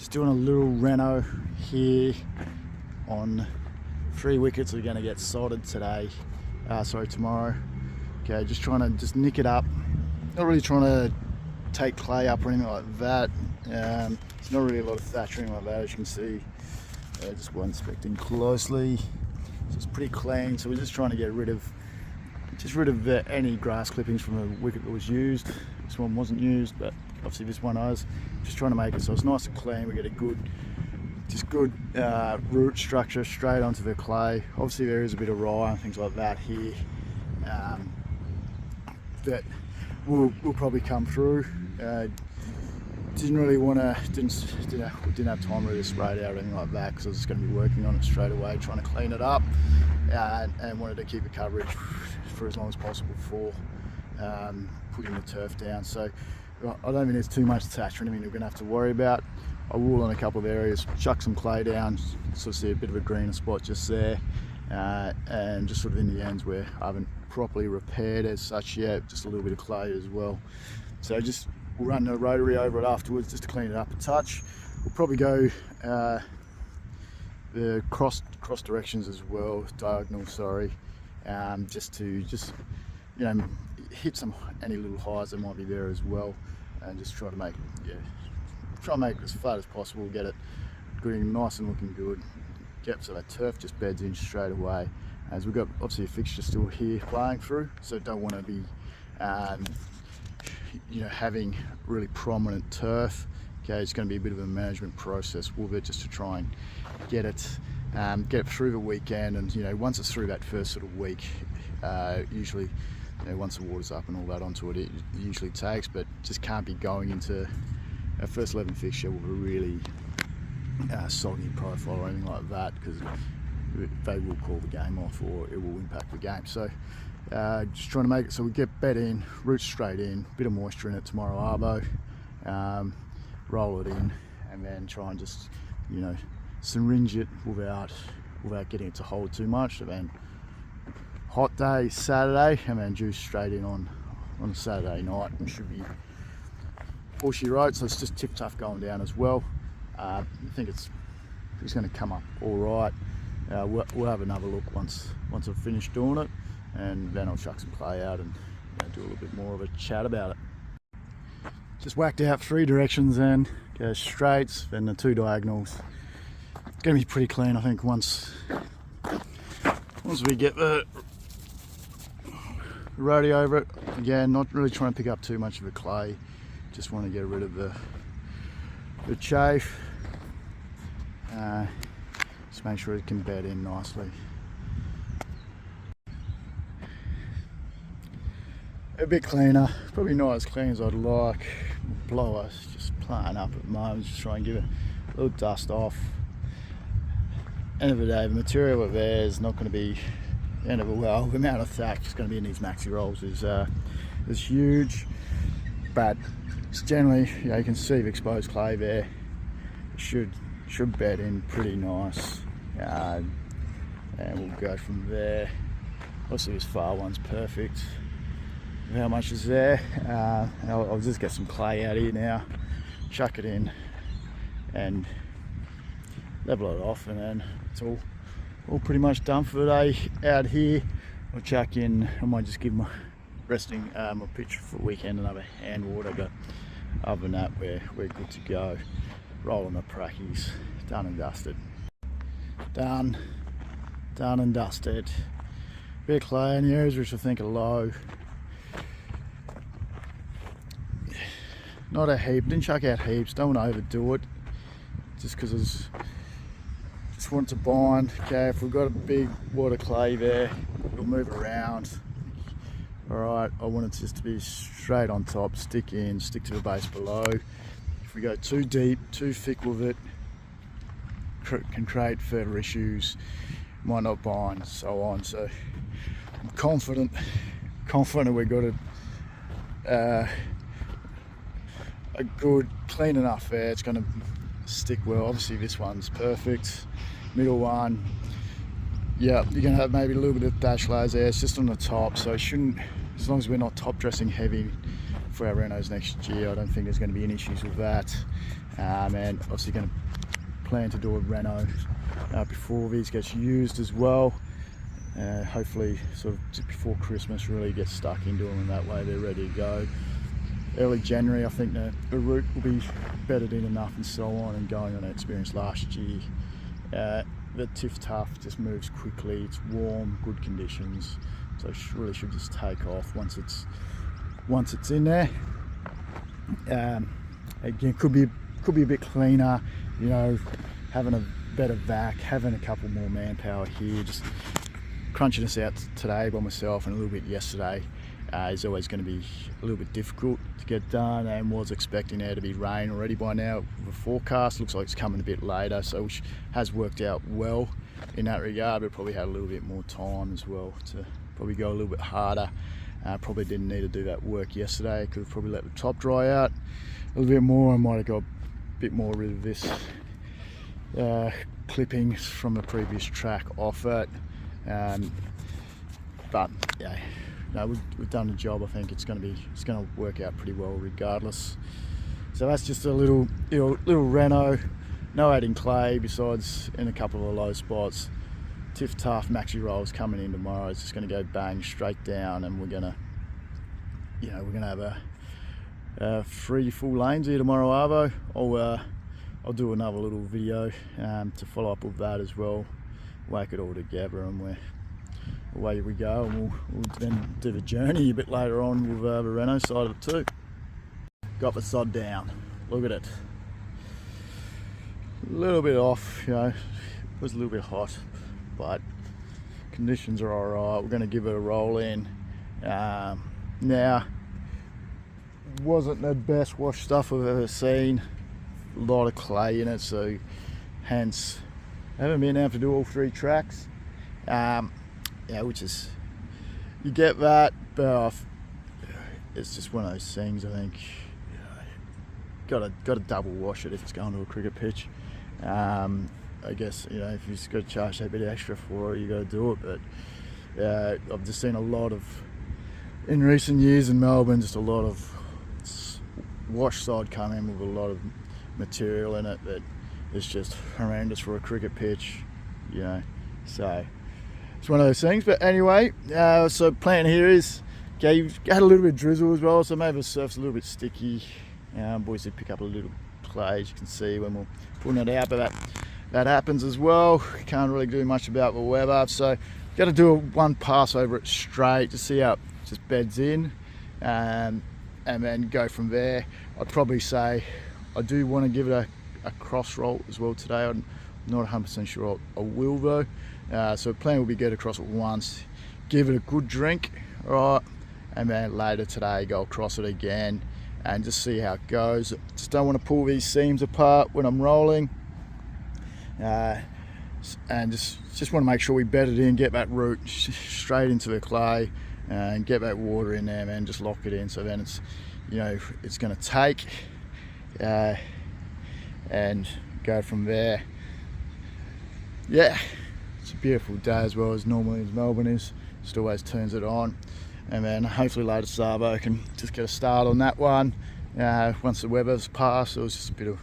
Just doing a little reno here on 3 wickets. We're going to get sodded today, tomorrow. Okay, just trying to nick it up. Not really trying to take clay up or anything like that. There's not really a lot of thatchering like that, as you can see. Just while inspecting closely, so it's pretty clean. So we're just trying to get rid of any grass clippings from the wicket that was used. This one wasn't used, but obviously this one is. Just trying to make it so it's nice and clean. We get a good root structure straight onto the clay. Obviously there is a bit of rye and things like that here that will probably come through. Didn't have time to really spray it out or anything like that, because I was just going to be working on it straight away, trying to clean it up, and wanted to keep the coverage for as long as possible before putting the turf down. So I don't think there's too much thatch or anything we're going to have to worry about. I will on a couple of areas chuck some clay down, sort of see a bit of a greener spot just there, and just sort of in the ends where I haven't properly repaired as such yet, just a little bit of clay as well. So we'll run the rotary over it afterwards just to clean it up a touch. We'll probably go the cross directions as well, diagonal, sorry, just to hit any little highs that might be there as well, and just try to make it as flat as possible, get it green, nice and looking good. Get so that turf just beds in straight away, as we've got obviously a fixture still here playing through, so don't want to be having really prominent turf. Okay, it's going to be a bit of a management process with it, just to try and get it through the weekend. And once it's through that first sort of week, usually once the water's up and all that onto it, it usually takes, but just can't be going into a first 11 fixture with a really soggy profile or anything like that, because they will call the game off or it will impact the game. So just trying to make it so we get bed in, roots straight in, bit of moisture in it tomorrow arvo, roll it in, and then try and just syringe it without getting it to hold too much. And then hot day Saturday, and then juice straight in on Saturday night. We should be bushy road, so it's just Tiftuff going down as well. I think it's going to come up all right. We'll have another look once I've finished doing it, and then I'll chuck some clay out and do a little bit more of a chat about it. Just whacked out 3 directions, then go straights, then the 2 diagonals. It's going to be pretty clean, I think, once we get the roadie over it. Again, not really trying to pick up too much of the clay, just want to get rid of the chafe. Just make sure it can bed in nicely. A bit cleaner, probably not as clean as I'd like. Blower's just playing up at the moment, just try and give it a little dust off. End of the day, the material of there is not going to be the amount of thatch is going to be in these maxi rolls is huge, but it's generally, you can see the exposed clay there. It should bed in pretty nice, and we'll go from there. Obviously this far one's perfect. How much is there? I'll just get some clay out here now, chuck it in and level it off, and then it's all pretty much done for the day out here. I'll chuck in, I might just give my pitch for the weekend another hand water, but other than that we're good to go. Rolling the prackies, done and dusted. Done and dusted. Bit of clay in the areas which I think are low. Not a heap, didn't chuck out heaps, don't want to overdo it, just because just want to bind. Okay, if we've got a big wad of clay there, we'll move it around. Alright, I want it just to be straight on top, stick to the base below. If we go too deep, too thick with it, can create further issues, might not bind, so on. So I'm confident we've got a good, clean enough there. It's going to stick well. Obviously this one's perfect. Middle one, yeah, you're going to have maybe a little bit of thatch layers there. It's just on the top, so it shouldn't, as long as we're not top dressing heavy for our renos next year, I don't think there's going to be any issues with that. and obviously going to plan to do a reno before these gets used as well. Hopefully sort of just before Christmas, really get stuck into them, and that way they're ready to go. Early January, I think the root will be bedded in enough and so on, and going on an experience last year. The Tiftuff just moves quickly, it's warm, good conditions, so it really should just take off once it's in there. Again, could be a bit cleaner, you know, having a better vac, having a couple more manpower here. Just crunching this out today by myself and a little bit yesterday is always going to be a little bit difficult to get done, and was expecting there to be rain already by now. The forecast looks like it's coming a bit later, so which has worked out well in that regard, but probably had a little bit more time as well to probably go a little bit harder. Probably didn't need to do that work yesterday. Could have probably let the top dry out a little bit more. I might have got a bit more rid of this clippings from the previous track off it, but yeah, no, we've done the job. I think it's going to work out pretty well regardless. So that's just a little reno, no adding clay besides in a couple of low spots. Tiftuff maxi rolls coming in tomorrow. It's just going to go bang straight down, and we're going to have 3 full lanes here tomorrow, Arvo. I'll do another little video to follow up with that as well, whack it all together, and away we go, and we'll then do the journey a bit later on with the reno side of it too. Got the sod down, look at it, a little bit off, you know, it was a little bit hot, but conditions are alright. We're going to give it a roll in. Now, wasn't the best wash stuff I've ever seen, a lot of clay in it, so hence I haven't been able to do all 3 tracks. Yeah, which is, you get that, but it's just one of those things. I think got to double wash it if it's going to a cricket pitch. I guess, you know, if you've got to charge a bit extra for it, you got to do it. But I've just seen a lot of, in recent years in Melbourne, just a lot of wash sod come in with a lot of material in it that is just horrendous for a cricket pitch, you know. So it's one of those things. But anyway, so plan here is, okay, you've had a little bit of drizzle as well, so maybe the surf's a little bit sticky. Boys did pick up a little clay, as you can see when we're pulling it out, but that happens as well. Can't really do much about the weather, so got to do one pass over it straight to see how it just beds in, and then go from there. I'd probably say I do want to give it a cross roll as well today. I'm not 100% sure I will though. So the plan will be get across it once, give it a good drink, right, and then later today go across it again and just see how it goes. Just don't want to pull these seams apart when I'm rolling, and just want to make sure we bed it in, get that root straight into the clay, and get that water in there, man. Just lock it in, so then it's, you know, it's going to take, and go from there. Yeah, it's a beautiful day as well, as normally as Melbourne is. Just always turns it on, and then hopefully later Savo can just get a start on that one. Once the weather's passed, there was just a bit of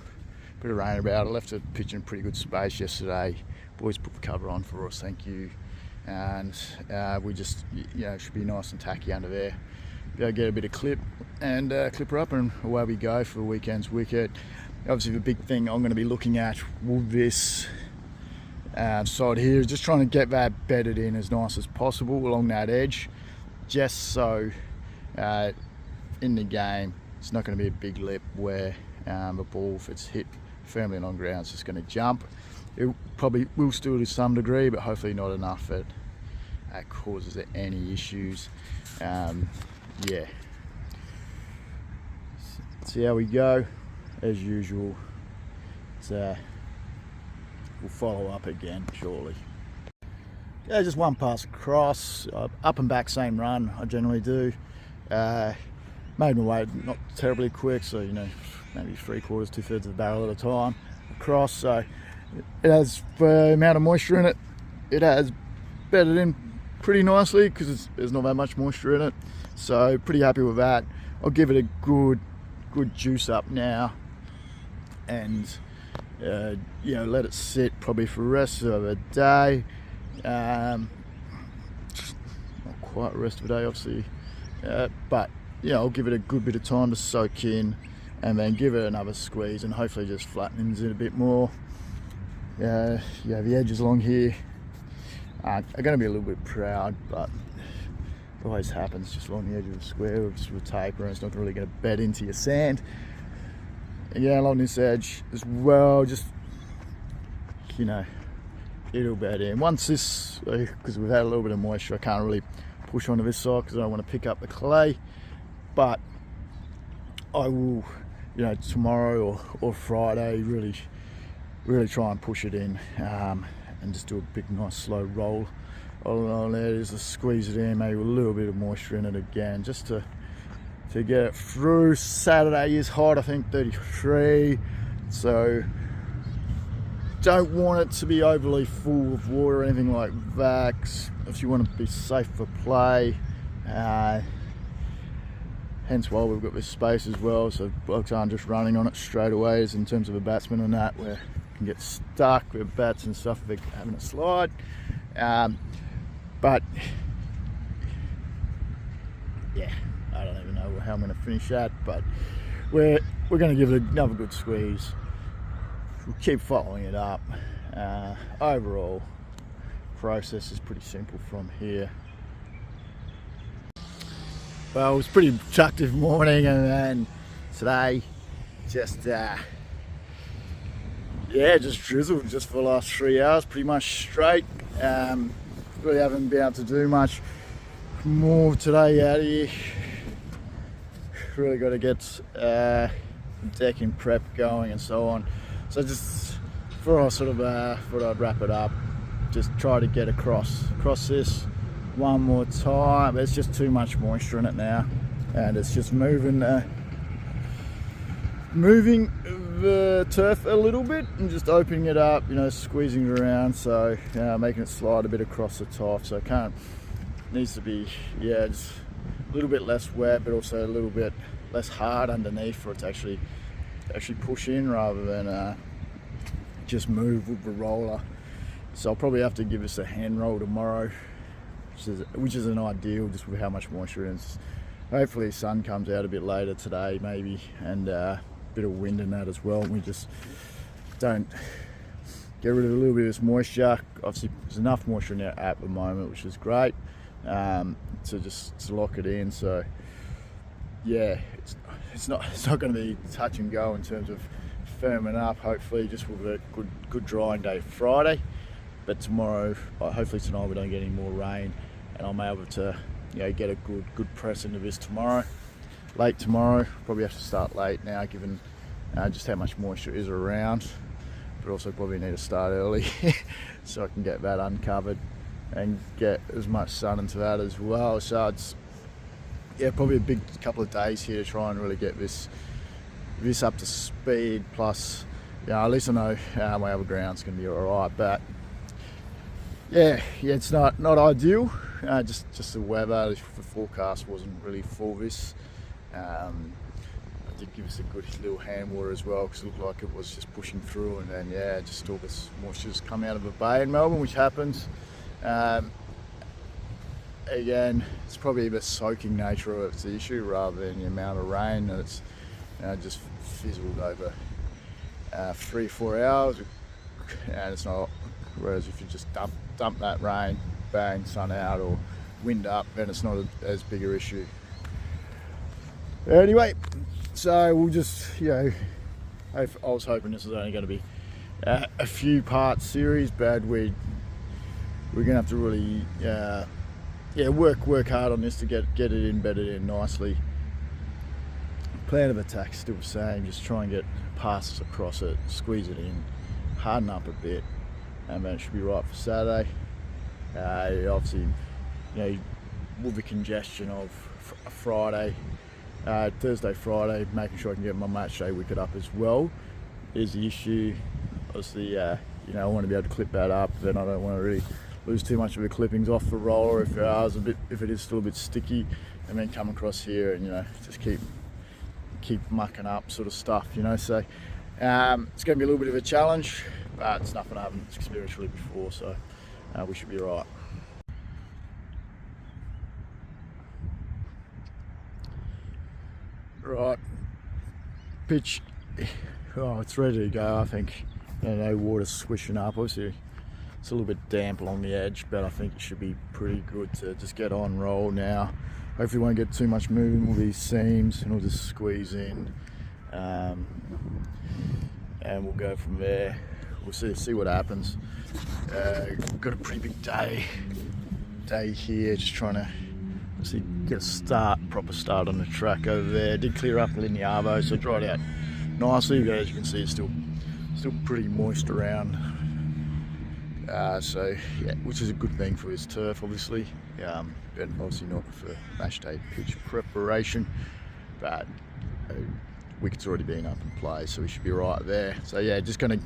rain about. I left the pitch in pretty good space yesterday. Boys put the cover on for us, thank you. And we just, you know, should be nice and tacky under there. Be able to get a bit of clip and clip her up, and away we go for the weekend's wicket. Obviously the big thing I'm going to be looking at with this side here is just trying to get that bedded in as nice as possible along that edge, just so in the game it's not going to be a big lip where the ball, if it's hit firmly on ground, it's just going to jump. It probably will still to some degree, but hopefully not enough that causes any issues. Yeah, see how we go. As usual, we'll follow up again shortly. Yeah, just one pass across, up and back, same run I generally do. Made my way not terribly quick, so, you know, maybe 3/4, 2/3 of the barrel at a time across. So it has, for the amount of moisture in it, it has bedded in pretty nicely because there's not that much moisture in it. So pretty happy with that. I'll give it a good juice up now, and you know, let it sit probably for the rest of the day. Not quite the rest of the day, obviously, but you know, I'll give it a good bit of time to soak in, and then give it another squeeze, and hopefully just flattens it a bit more. Yeah, the edges along here are going to be a little bit proud, but it always happens just along the edge of the square with just a taper, and it's not really going to bed into your sand. And yeah, along this edge as well, just, you know, it'll bed in. Once this, because we've had a little bit of moisture, I can't really push onto this side because I don't want to pick up the clay, but I will, you know, tomorrow or Friday really try and push it in, and just do a big nice slow roll along there, just to squeeze it in, maybe with a little bit of moisture in it again, just to get it through. Saturday is hot, I think 33, so don't want it to be overly full of water or anything like that, if you want to be safe for play. Hence why we've got this space as well, so blokes aren't just running on it straight away, as in terms of a batsman and that, where you can get stuck with bats and stuff if they're having a slide. But yeah, I don't even know how I'm going to finish that, but we're going to give it another good squeeze. We'll keep following it up. Overall process is pretty simple from here. Well, it was a pretty productive morning, and then today just just drizzled just for the last 3 hours, pretty much straight. Really haven't been able to do much more today out here. Really got to get decking prep going and so on. So just before I sort of thought I'd wrap it up, just try to get across this one more time. There's just too much moisture in it now, and it's just moving the turf a little bit and just opening it up, you know, squeezing it around, so making it slide a bit across the top. So it needs to be, yeah, just a little bit less wet, but also a little bit less hard underneath for it to actually push in, rather than just move with the roller. So I'll probably have to give this a hand roll tomorrow, which is an ideal, just with how much moisture it is. Hopefully the sun comes out a bit later today maybe, and a bit of wind in that as well, and we just don't get rid of a little bit of this moisture. Obviously there's enough moisture in there at the moment, which is great, to lock it in. So yeah, it's not going to be touch and go in terms of firming up, hopefully just with a good drying day Friday. But tomorrow, hopefully tonight, we don't get any more rain, and I'm able to, you know, get a good press into this tomorrow. Late tomorrow, probably have to start late now, given just how much moisture is around, but also probably need to start early so I can get that uncovered and get as much sun into that as well. So it's, yeah, probably a big couple of days here to try and really get this up to speed. Plus, yeah, at least I know my other ground's going to be alright. But yeah, it's not ideal. Just the weather, the forecast wasn't really for this. I did give us a good little hand water as well, because it looked like it was just pushing through, and then yeah, just all this moisture's come out of the bay in Melbourne, which happens. Again, it's probably the soaking nature of it's the issue, rather than the amount of rain that it's just fizzled over 3-4 hours, and it's not. Whereas if you just dump that rain, bang, sun out or wind up, then it's not as big an issue. Anyway, so we'll just, you know, I was hoping this was only going to be a few part series, but we're going to have to really work hard on this to get it embedded in nicely. Plan of attack still the same, just try and get passes across it, squeeze it in, harden up a bit, and then it should be right for Saturday. Obviously, you know, with the congestion of Friday, Thursday, Friday, making sure I can get my match day wicket up as well is the issue. Obviously, you know, I want to be able to clip that up, then I don't want to really lose too much of the clippings off the roller if it is still a bit sticky, and then come across here and, you know, just keep mucking up sort of stuff, you know. So It's going to be a little bit of a challenge, but it's nothing I haven't experienced really before, so we should be alright. Right, pitch, oh, it's ready to go. I think no water's swishing up. Obviously it's a little bit damp along the edge, but I think it should be pretty good to just get on roll now. Hopefully won't get too much movement with these seams, and we'll just squeeze in, and we'll go from there. We'll see what happens. Got a pretty big day here, just trying to get a proper start on the track over there. Did clear up in the arvo, so dried out nicely, but as you can see it's still pretty moist around. So yeah, which is a good thing for this turf, obviously, but obviously not for match day pitch preparation. But wicket's already been up in play, so we should be right there. So yeah, just going to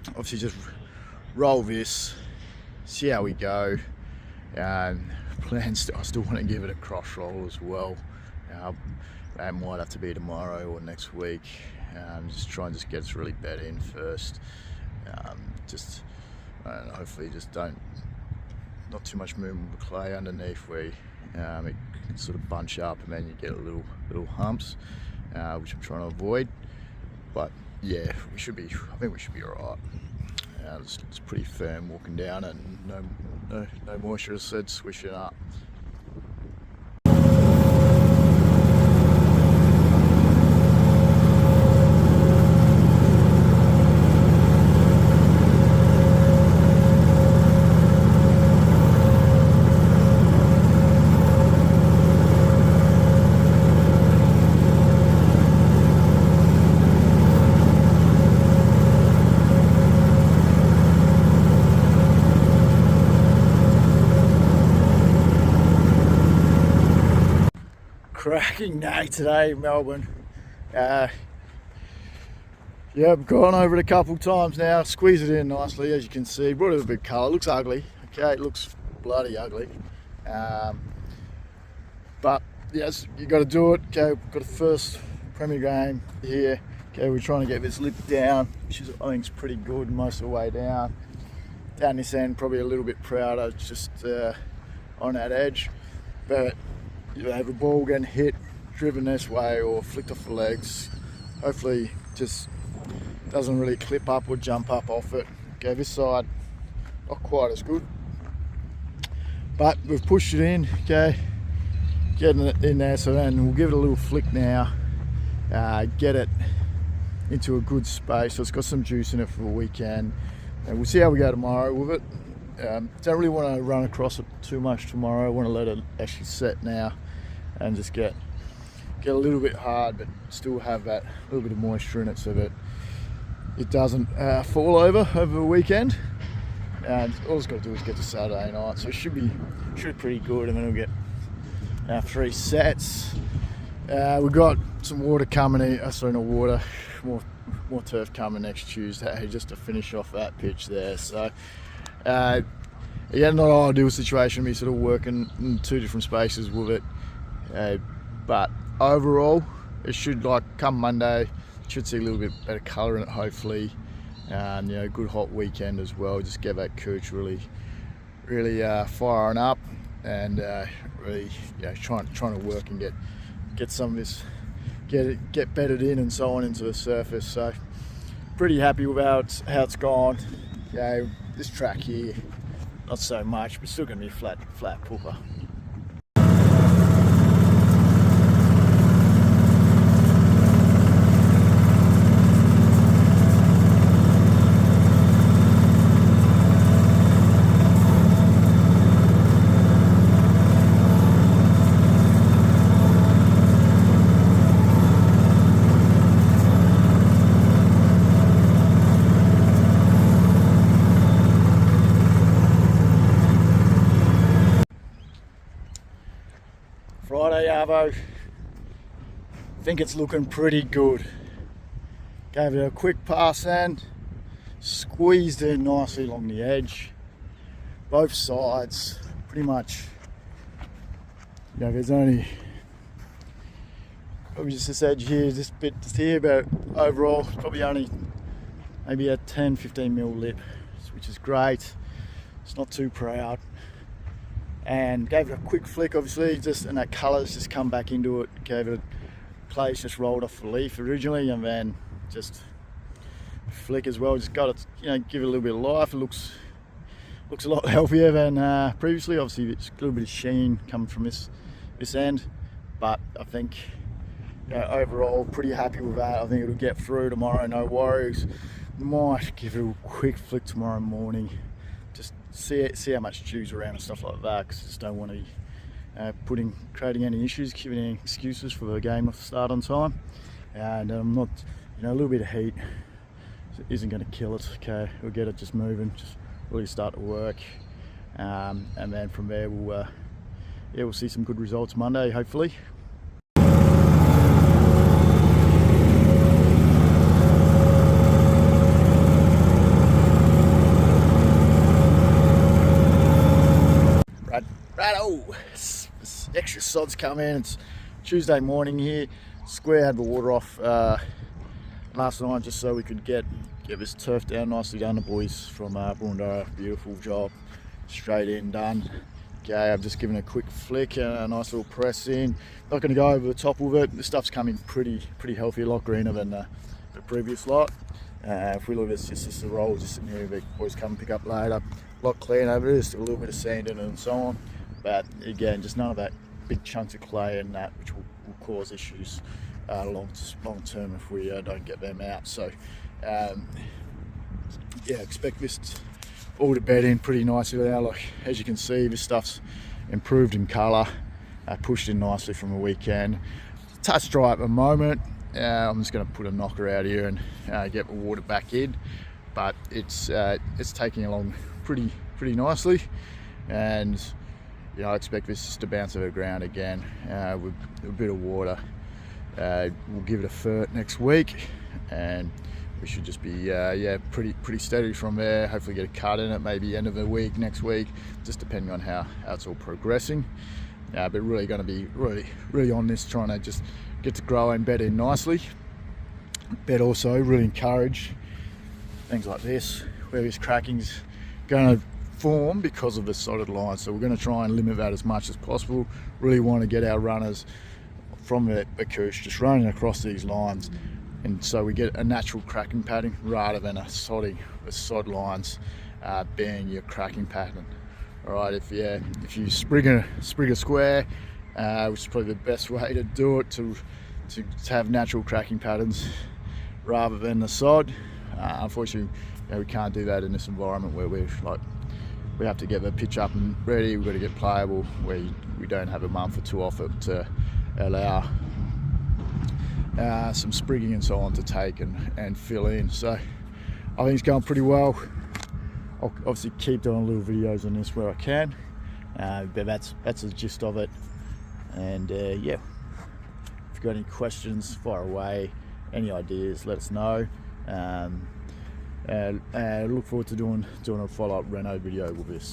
obviously just roll this, see how we go. Plans, I still want to give it a cross roll as well. That might have to be tomorrow or next week. Just try and just get us really bed in first. Hopefully just not too much movement with the clay underneath where it can sort of bunch up and then you get little humps, which I'm trying to avoid. But yeah, I think we should be alright. It's pretty firm walking down, and no moisture, as I said, swishing up. Cracking day today in Melbourne. Yeah, I've gone over it a couple times now, squeeze it in nicely, as you can see. Brought it a bit of colour. Looks ugly, okay, it looks bloody ugly, but yes, you got to do it. Okay, we've got the first Premier game here. Okay, we're trying to get this lip down, which is, I think, is pretty good most of the way down this end. Probably a little bit prouder just on that edge, but you have a ball getting hit, driven this way, or flicked off the legs. Hopefully just doesn't really clip up or jump up off it. Okay, this side not quite as good, but we've pushed it in. Okay, getting it in there, so then we'll give it a little flick now, get it into a good space so it's got some juice in it for the weekend, and we'll see how we go tomorrow with it. Don't really want to run across it too much tomorrow. I want to let it actually set now and just get a little bit hard, but still have that little bit of moisture in it so that it doesn't fall over the weekend. And all it's got to do is get to Saturday night, so it should be pretty good, and then we'll get our 3 sets. We've got some water coming in, sorry, not water, more turf coming next Tuesday just to finish off that pitch there. So yeah, not an ideal situation, me sort of working in 2 different spaces with it, but overall it should, like, come Monday, should see a little bit better colour in it, hopefully. Good hot weekend as well, just get that cooch really firing up, and really trying to work and get some of this, get bedded in and so on into the surface. So pretty happy with how it's gone. This track here, not so much, but still going to be flat pooper. Friday arvo, I think it's looking pretty good. Gave it a quick pass and squeezed in nicely along the edge. Both sides, pretty much, there's only probably just this edge here, this bit just here, but overall probably only maybe a 10-15 mil lip, which is great. It's not too proud. And gave it a quick flick, obviously, and that colour's just come back into it. Gave it a clay's just rolled off the leaf originally, and then just flick as well. Just got it, give it a little bit of life. It looks a lot healthier than previously. Obviously, it's a little bit of sheen coming from this end, but I think overall pretty happy with that. I think it'll get through tomorrow, no worries. Might give it a quick flick tomorrow morning. Just see how much dew's around and stuff like that, because I just don't want to be creating any issues, giving any excuses for the game not to start on time. And I'm not, a little bit of heat isn't going to kill it. Okay, we'll get it just moving, just really start to work, and then from there we'll see some good results Monday, hopefully. Extra sods come in. It's Tuesday morning here. Square had the water off last night just so we could get this turf down, nicely done. The boys from Bundara, beautiful job, straight in, done. Okay, I've just given a quick flick and a nice little press in. Not going to go over the top of it. The stuff's coming pretty healthy, a lot greener than the previous lot. If we look at this, just the roll just sitting here, the boys come and pick up later. A lot clean over there, still a little bit of sand in it and so on. But again, just none of that big chunks of clay and that, which will cause issues long term if we don't get them out. So yeah, expect this all to bed in pretty nicely now. Like, as you can see, this stuff's improved in colour, pushed in nicely from the weekend. Touch dry at the moment. I'm just going to put a knocker out here and get the water back in, but it's taking along pretty nicely, and I expect this just to bounce over the ground again with a bit of water. We'll give it a fert next week, and we should just be pretty steady from there. Hopefully get a cut in it maybe end of the week, next week, just depending on how it's all progressing. But really going to be really on this, trying to just get to grow and bed in nicely. But also really encourage things like this, where this cracking's going to form because of the solid line. So we're going to try and limit that as much as possible. Really want to get our runners from the couche just running across these lines, and so we get a natural cracking pattern rather than a sod lines being your cracking pattern. All right, if you sprig a square, which is probably the best way to do it, to have natural cracking patterns rather than the sod. Unfortunately, we can't do that in this environment where we have to get the pitch up and ready. We've got to get playable, where we don't have a month or two off it to allow some sprigging and so on to take and fill in. So I think it's going pretty well. I'll obviously keep doing little videos on this where I can, but that's the gist of it. And yeah, if you've got any questions, fire away. Any ideas, let us know. Look forward to doing a follow-up reno video with this.